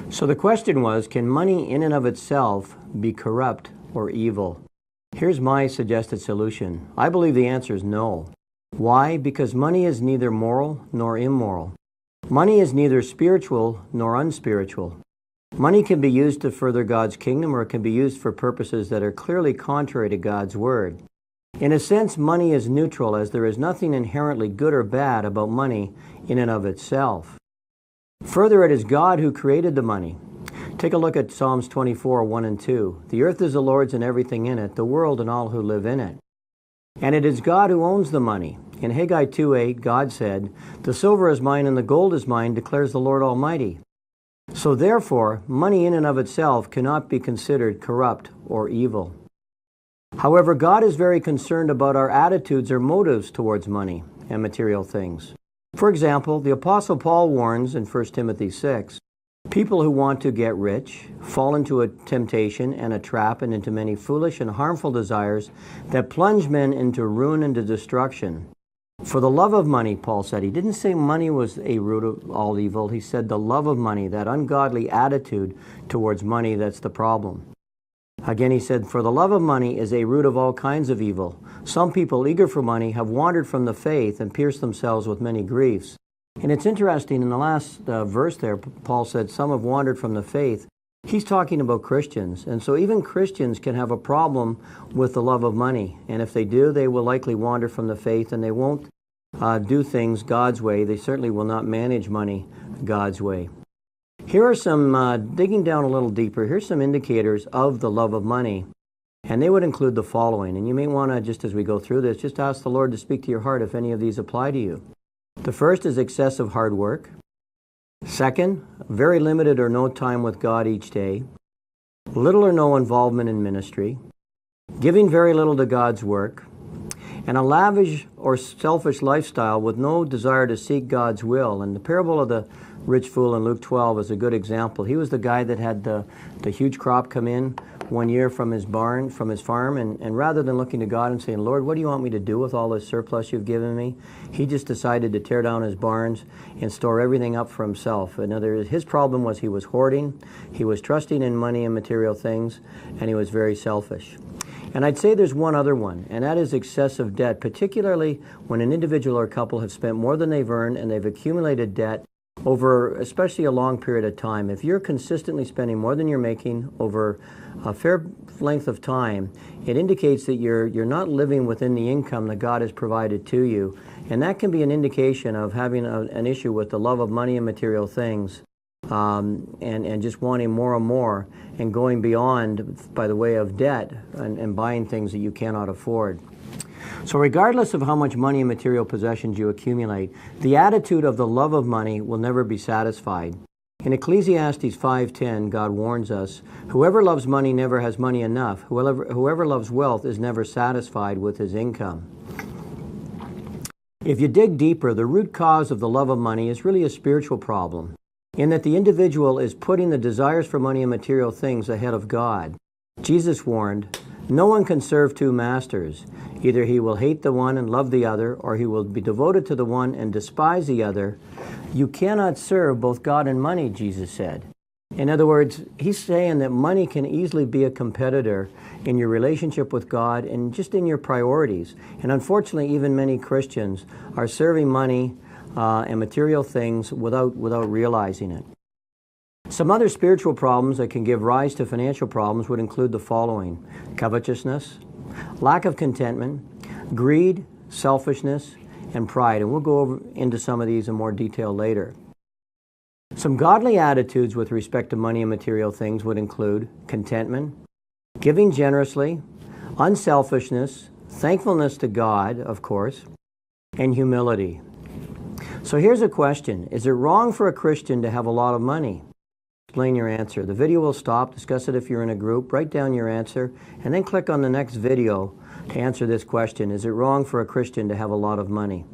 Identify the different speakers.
Speaker 1: So the question was, can money in and of itself be corrupt or evil? Here's my suggested solution. I believe the answer is no. Why? Because money is neither moral nor immoral. Money is neither spiritual nor unspiritual. Money can be used to further God's kingdom, or it can be used for purposes that are clearly contrary to God's word. In a sense, money is neutral, as there is nothing inherently good or bad about money in and of itself. Further, it is God who created the money. Take a look at Psalms 24, 1 and 2. The earth is the Lord's and everything in it, the world and all who live in it. And it is God who owns the money. In Haggai 2:8, God said, "The silver is mine and the gold is mine, declares the Lord Almighty." So therefore, money in and of itself cannot be considered corrupt or evil. However, God is very concerned about our attitudes or motives towards money and material things. For example, the Apostle Paul warns in 1 Timothy 6, people who want to get rich fall into a temptation and a trap and into many foolish and harmful desires that plunge men into ruin and to destruction. For the love of money, Paul said. He didn't say money was a root of all evil. He said the love of money, that ungodly attitude towards money, that's the problem. Again, he said, for the love of money is a root of all kinds of evil. Some people eager for money have wandered from the faith and pierced themselves with many griefs. And it's interesting, in the last verse there, Paul said, some have wandered from the faith. He's talking about Christians. And so even Christians can have a problem with the love of money. And if they do, they will likely wander from the faith, and they won't do things God's way. They certainly will not manage money God's way. Here are some, digging down a little deeper, here's some indicators of the love of money. And they would include the following. And you may want to, just as we go through this, just ask the Lord to speak to your heart if any of these apply to you. The first is excessive hard work. Second, very limited or no time with God each day. Little or no involvement in ministry. Giving very little to God's work. And a lavish or selfish lifestyle with no desire to seek God's will. And the parable of the rich fool in Luke 12 is a good example. He was the guy that had the huge crop come in one year from his barn, from his farm, and rather than looking to God and saying, Lord, what do you want me to do with all this surplus you've given me? He just decided to tear down his barns and store everything up for himself. In other words, his problem was he was hoarding, he was trusting in money and material things, and he was very selfish. And I'd say there's one other one, and that is excessive debt, particularly when an individual or couple have spent more than they've earned and they've accumulated debt over especially a long period of time. If you're consistently spending more than you're making over a fair length of time, it indicates that you're not living within the income that God has provided to you. And that can be an indication of having an issue with the love of money and material things, and just wanting more and more and going beyond by the way of debt and buying things that you cannot afford. So regardless of how much money and material possessions you accumulate, the attitude of the love of money will never be satisfied. In Ecclesiastes 5:10, God warns us, whoever loves money never has money enough. Whoever loves wealth is never satisfied with his income. If you dig deeper, the root cause of the love of money is really a spiritual problem, in that the individual is putting the desires for money and material things ahead of God. Jesus warned, no one can serve two masters. Either he will hate the one and love the other, or he will be devoted to the one and despise the other. You cannot serve both God and money, Jesus said. In other words, he's saying that money can easily be a competitor in your relationship with God and just in your priorities. And unfortunately, even many Christians are serving money and material things without realizing it. Some other spiritual problems that can give rise to financial problems would include the following: covetousness, lack of contentment, greed, selfishness, and pride. And we'll go into some of these in more detail later. Some godly attitudes with respect to money and material things would include contentment, giving generously, unselfishness, thankfulness to God, of course, and humility. So here's a question. Is it wrong for a Christian to have a lot of money? Explain your answer. The video will stop. Discuss it if you're in a group. Write down your answer, and then click on the next video to answer this question. Is it wrong for a Christian to have a lot of money?